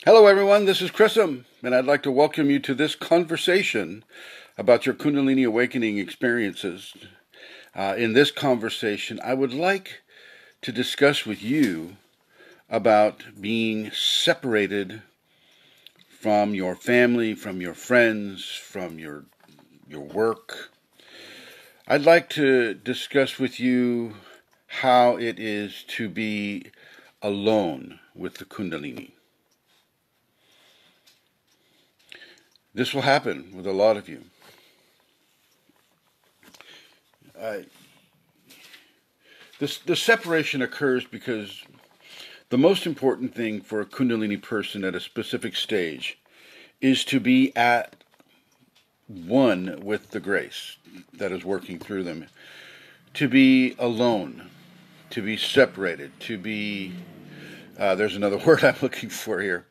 Hello everyone, this is Chrism, and I'd like to welcome you to this conversation about your Kundalini awakening experiences. In this conversation, I would like to discuss with you about being separated from your family, from your friends, from your work. I'd like to discuss with you how it is to be alone with the Kundalini. This will happen with a lot of you. The separation occurs because the most important thing for a Kundalini person at a specific stage is to be at one with the grace that is working through them. To be alone, to be separated, to be, there's another word I'm looking for here,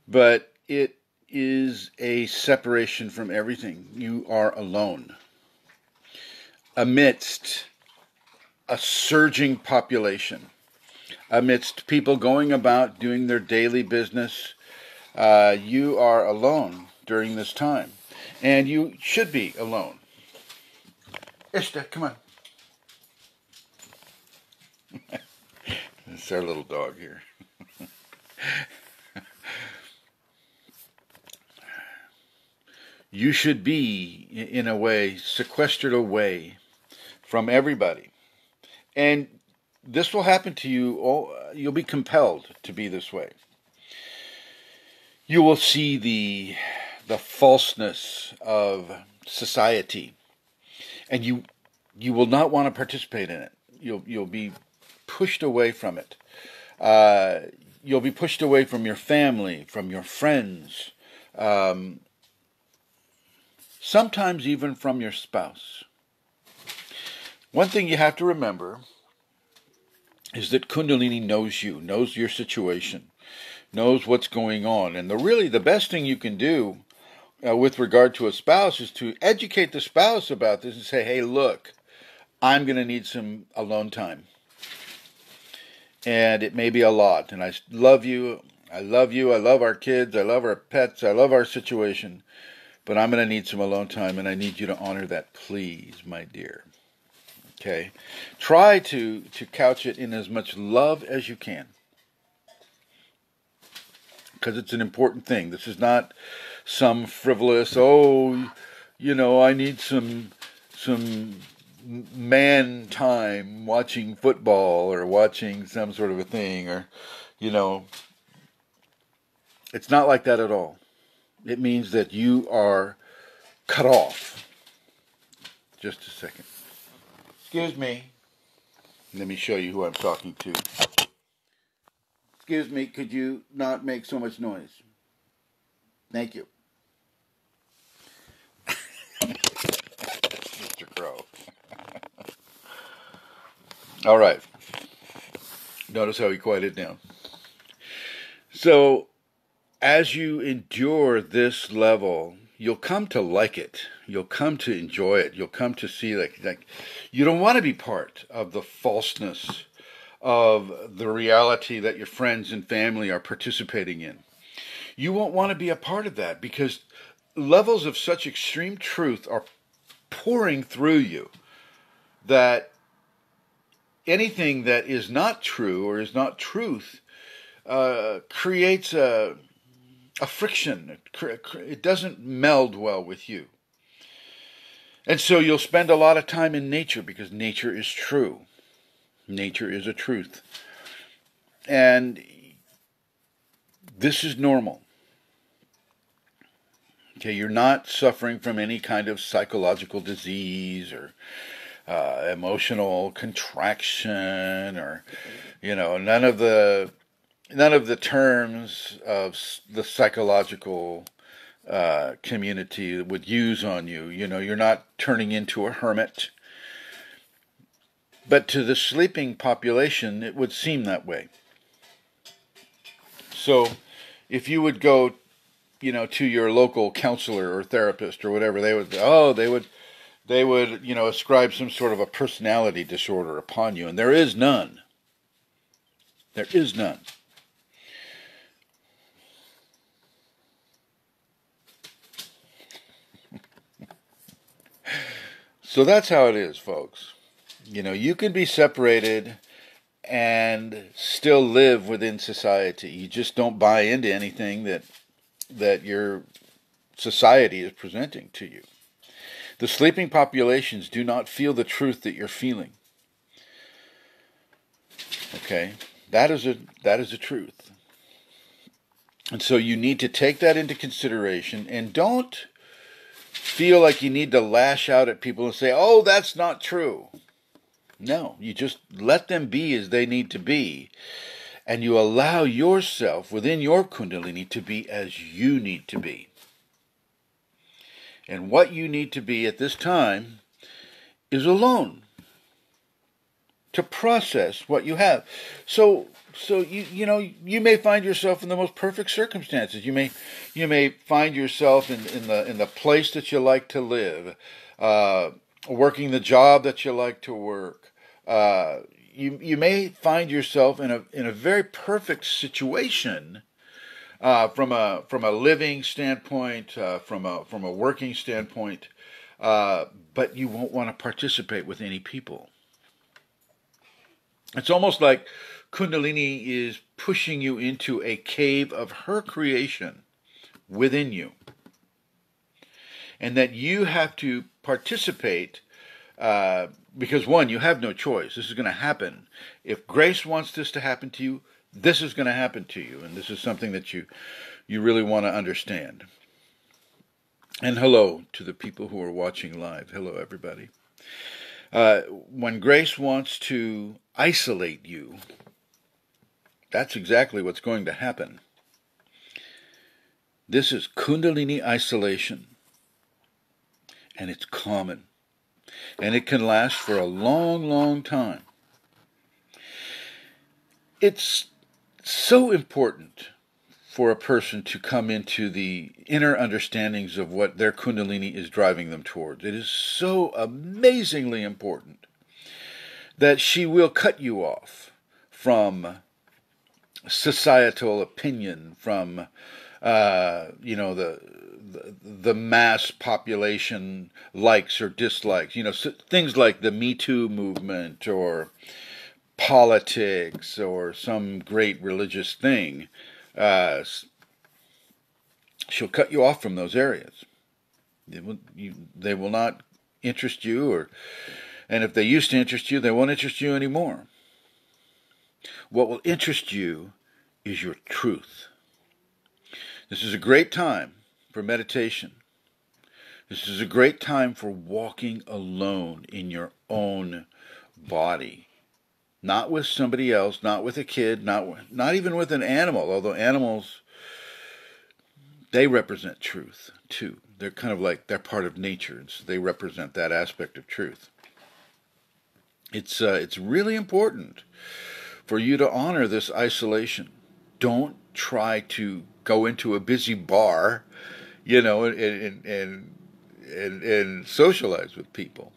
but it is a separation from everything. You are alone amidst a surging population, amidst people going about doing their daily business. You are alone during this time, and you should be alone. Ishta, come on. It's our little dog here. You should be, in a way, sequestered away from everybody. And this will happen to you. You'll be compelled to be this way. You will see the falseness of society, and you will not want to participate in it. You'll be pushed away from it. You'll be pushed away from your family, from your friends, sometimes even from your spouse. One thing you have to remember is that Kundalini knows you, knows your situation, knows what's going on. And the best thing you can do with regard to a spouse is to educate the spouse about this and say, hey, look, I'm going to need some alone time. And it may be a lot. And I love you. I love you. I love our kids. I love our pets. I love our situation. But I'm going to need some alone time, and I need you to honor that, please, my dear. Okay? Try to couch it in as much love as you can, because it's an important thing. This is not some frivolous, I need some man time watching football or watching some sort of a thing, or, it's not like that at all. It means that you are cut off. Just a second. Excuse me. Let me show you who I'm talking to. Excuse me, could you not make so much noise? Thank you. Mr. Crow. All right. Notice how he quieted down. So, as you endure this level, you'll come to like it. You'll come to enjoy it. You'll come to see like you don't want to be part of the falseness of the reality that your friends and family are participating in. You won't want to be a part of that, because levels of such extreme truth are pouring through you that anything that is not true or is not truth creates a friction. It doesn't meld well with you. And so you'll spend a lot of time in nature, because nature is true. Nature is a truth. And this is normal. Okay, you're not suffering from any kind of psychological disease or emotional contraction, or, none of the terms of the psychological community would use on you. You're not turning into a hermit. But to the sleeping population, it would seem that way. So if you would go, to your local counselor or therapist or whatever, they would ascribe some sort of a personality disorder upon you. And there is none. There is none. So that's how it is, folks. You know, you can be separated and still live within society. You just don't buy into anything that your society is presenting to you. The sleeping populations do not feel the truth that you're feeling. Okay? That is a truth. And so you need to take that into consideration, and don't feel like you need to lash out at people and say, "Oh, that's not true." No, you just let them be as they need to be, and you allow yourself within your Kundalini to be as you need to be. And what you need to be at this time is alone to process what you have. So you may find yourself in the most perfect circumstances. You may find yourself in the place that you like to live, working the job that you like to work. You may find yourself in a very perfect situation from a living standpoint, from a working standpoint, but you won't want to participate with any people. It's almost like Kundalini is pushing you into a cave of her creation within you, and that you have to participate because, one, you have no choice. This is going to happen. If Grace wants this to happen to you, this is going to happen to you, and this is something that you really want to understand. And hello to the people who are watching live. Hello, everybody. When Grace wants to isolate you, that's exactly what's going to happen. This is Kundalini isolation, and it's common, and it can last for a long, long time. It's so important for a person to come into the inner understandings of what their Kundalini is driving them towards. It is so amazingly important that she will cut you off from societal opinion, from the mass population likes or dislikes. Things like the Me Too movement or politics or some great religious thing. She'll cut you off from those areas. They will not interest you, and if they used to interest you, they won't interest you anymore. What will interest you is your truth. This is a great time for meditation. This is a great time for walking alone in your own body. Not with somebody else, not with a kid, not even with an animal, although animals, they represent truth too. They're kind of like, they're part of nature, and so they represent that aspect of truth. It's really important for you to honor this isolation. Don't try to go into a busy bar, and socialize with people.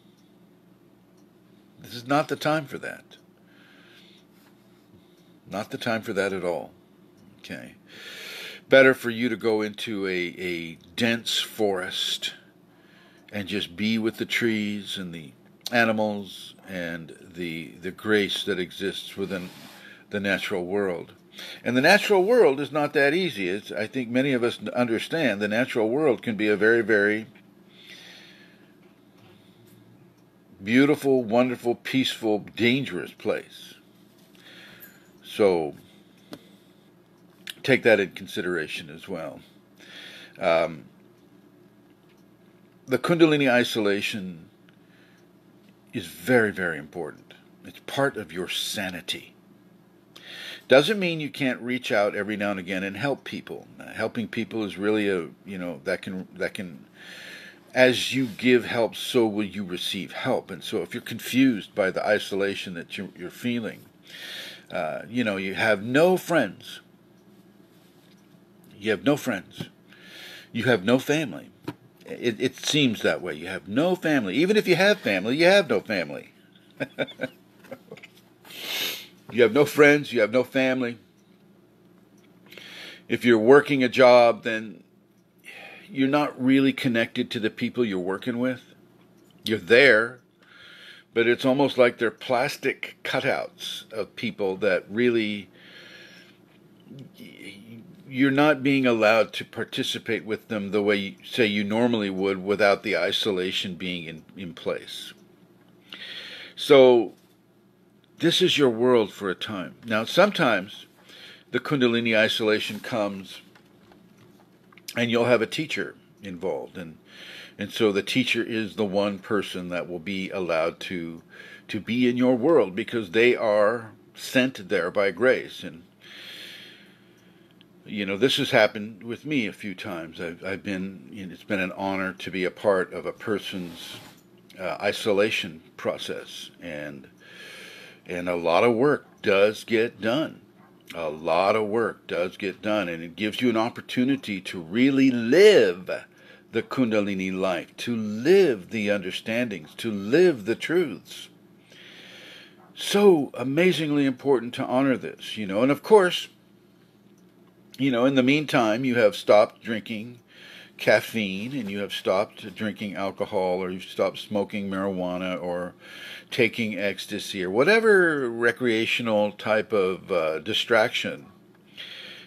This is not the time for that. Not the time for that at all. Okay. Better for you to go into a dense forest and just be with the trees and the animals and the grace that exists within the natural world. And the natural world is not that easy. I think many of us understand the natural world can be a very, very beautiful, wonderful, peaceful, dangerous place. So take that in consideration as well. The Kundalini isolation is very, very important. It's part of your sanity. Doesn't mean you can't reach out every now and again and help people. Helping people is really that can as you give help, so will you receive help. And so if you're confused by the isolation that you're feeling, you have no friends. You have no friends. You have no family. It seems that way. You have no family. Even if you have family, you have no family. You have no friends. You have no family. If you're working a job, then you're not really connected to the people you're working with. You're there, but it's almost like they're plastic cutouts of people that really you're not being allowed to participate with them the way you normally would without the isolation being in place. So this is your world for a time. Now, sometimes the Kundalini isolation comes and you'll have a teacher involved, and so the teacher is the one person that will be allowed to be in your world because they are sent there by grace. And this has happened with me a few times. I've been, it's been an honor to be a part of a person's isolation process, and a lot of work does get done. A lot of work does get done, and it gives you an opportunity to really live the Kundalini life, to live the understandings, to live the truths. So amazingly important to honor this, and of course, in the meantime, you have stopped drinking caffeine, and you have stopped drinking alcohol, or you've stopped smoking marijuana, or taking ecstasy, or whatever recreational type of distraction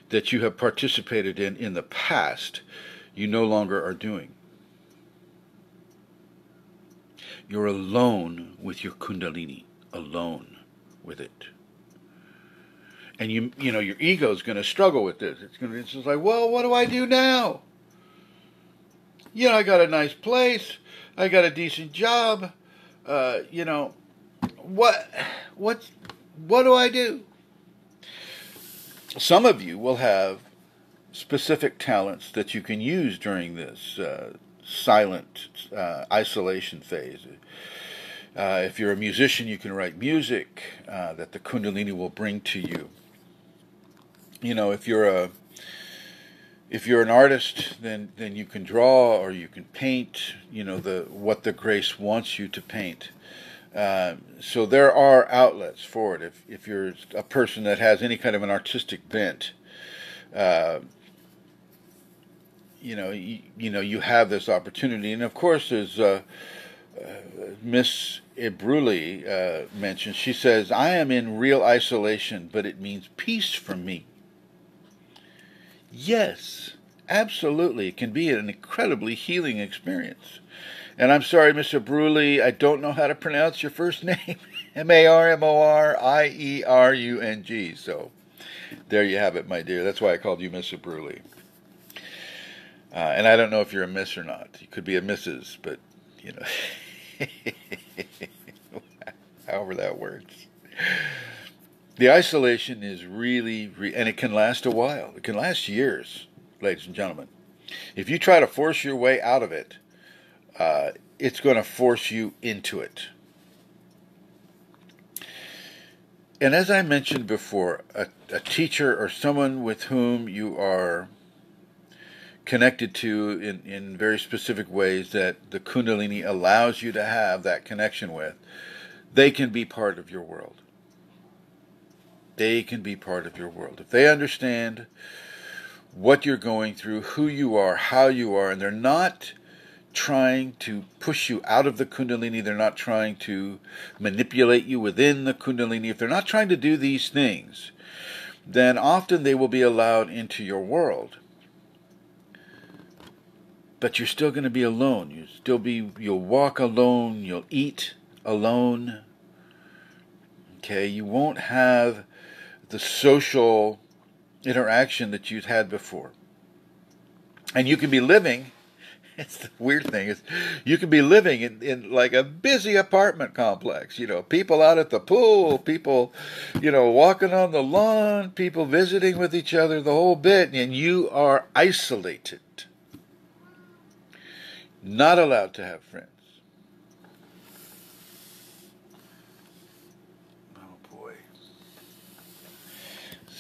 that you have participated in the past, you no longer are doing. You're alone with your Kundalini, alone with it. And your ego is going to struggle with this. It's just like, well, what do I do now? I got a nice place. I got a decent job. What do I do? Some of you will have specific talents that you can use during this silent isolation phase. If you're a musician, you can write music that the Kundalini will bring to you. If you're an artist, then you can draw, or you can paint. What the grace wants you to paint. So there are outlets for it. If you're a person that has any kind of an artistic bent, you have this opportunity. And of course, as Miss Ibruli mentioned, she says, "I am in real isolation, but it means peace for me." Yes, absolutely. It can be an incredibly healing experience. And I'm sorry, Mr. Bruley, I don't know how to pronounce your first name. Marmorierung. So there you have it, my dear. That's why I called you Mr. Bruley. And I don't know if you're a miss or not. You could be a Mrs., but, however that works. The isolation is really, and it can last a while. It can last years, ladies and gentlemen. If you try to force your way out of it, it's going to force you into it. And as I mentioned before, a teacher or someone with whom you are connected to in very specific ways that the Kundalini allows you to have that connection with, they can be part of your world. They can be part of your world. If they understand what you're going through, who you are, how you are, and they're not trying to push you out of the Kundalini, they're not trying to manipulate you within the Kundalini, if they're not trying to do these things, then often they will be allowed into your world. But you're still going to be alone. You'll walk alone, you'll eat alone. Okay, you won't have the social interaction that you've had before. And you can be living, it's the weird thing, is you can be living in like a busy apartment complex, people out at the pool, people, walking on the lawn, people visiting with each other, the whole bit, and you are isolated. Not allowed to have friends.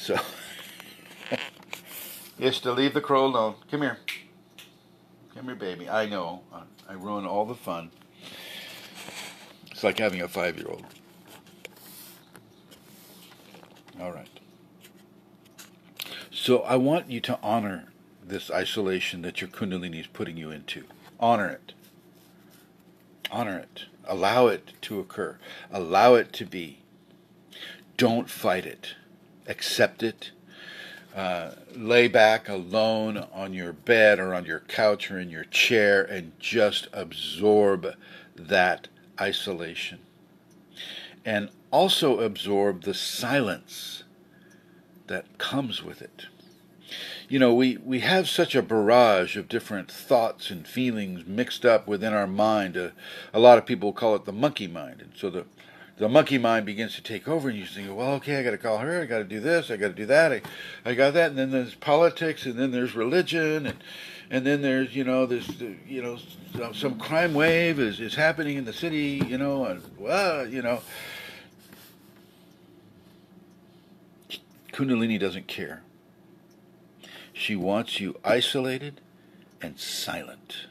So, yes, to leave the crow alone. Come here. Come here, baby. I know. I ruin all the fun. It's like having a 5-year-old. All right. So I want you to honor this isolation that your Kundalini is putting you into. Honor it. Honor it. Allow it to occur. Allow it to be. Don't fight it. Accept it. Lay back alone on your bed or on your couch or in your chair and just absorb that isolation. And also absorb the silence that comes with it. You know, we have such a barrage of different thoughts and feelings mixed up within our mind. A lot of people call it the monkey mind. And so the monkey mind begins to take over, and you think, well, okay, I got to call her, I got to do this, I got to do that, I got that, and then there's politics, and then there's religion, and then there's, some crime wave is happening in the city, and Kundalini doesn't care. She wants you isolated and silent.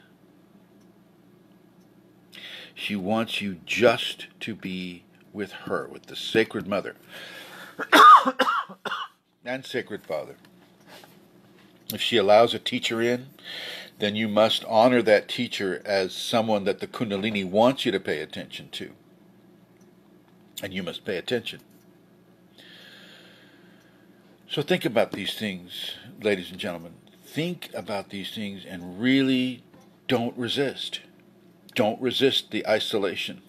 She wants you just to be with her, with the Sacred Mother and Sacred Father. If she allows a teacher in, then you must honor that teacher as someone that the Kundalini wants you to pay attention to. And you must pay attention. So think about these things, ladies and gentlemen. Think about these things and really don't resist. Don't resist the isolation.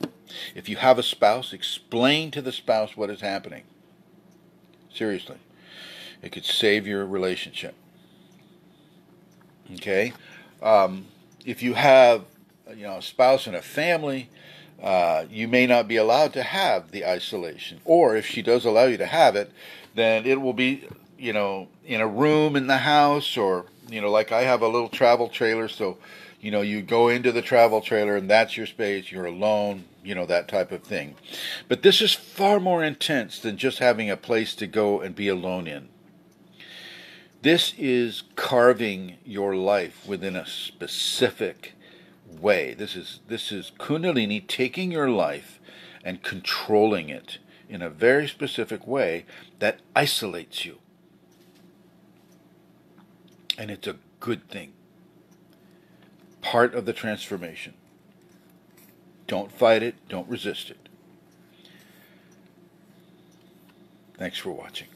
If you have a spouse, explain to the spouse what is happening. Seriously. It could save your relationship. Okay? If you have a spouse and a family, you may not be allowed to have the isolation. Or if she does allow you to have it, then it will be, in a room in the house, or, like I have a little travel trailer, so, you go into the travel trailer and that's your space, you're alone, that type of thing. But this is far more intense than just having a place to go and be alone in. This is carving your life within a specific way. This is Kundalini taking your life and controlling it in a very specific way that isolates you. And it's a good thing. Part of the transformation. Don't fight it. Don't resist it. Thanks for watching.